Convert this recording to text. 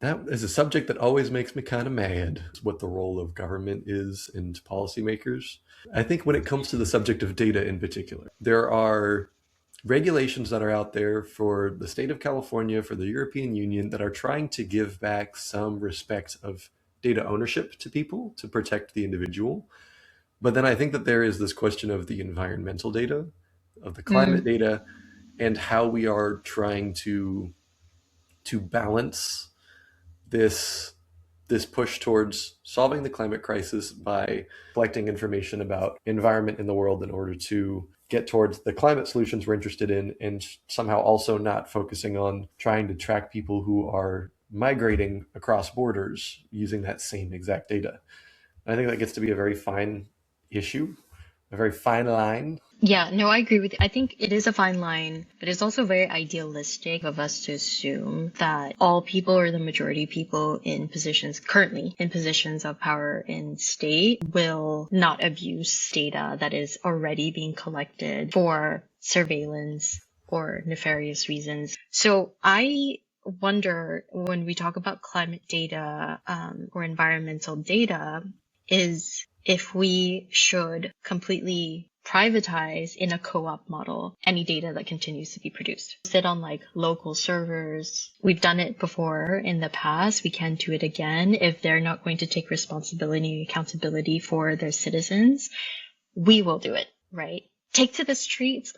That is a subject that always makes me kind of mad. It's what the role of government is and policymakers. I think when it comes to the subject of data in particular, there are regulations that are out there for the state of California, for the European Union, that are trying to give back some respect of data ownership to people to protect the individual. But then I think that there is this question of the environmental data, of the climate Mm, data, and how we are trying to balance this this push towards solving the climate crisis by collecting information about environment in the world in order to get towards the climate solutions we're interested in, and somehow also not focusing on trying to track people who are migrating across borders using that same exact data. I think that gets to be a very fine issue, a very fine line. yeah, no, I agree with you. I think it is a fine line, but it's also very idealistic of us to assume that all people or the majority of people in positions, currently in positions of power in state, will not abuse data that is already being collected for surveillance or nefarious reasons. So I wonder when we talk about climate data, or environmental data, is if we should completely privatize in a co-op model any data that continues to be produced. Sit on like local servers. We've done it before in the past. We can do it again. If they're not going to take responsibility and accountability for their citizens, we will do it, right? Take to the streets.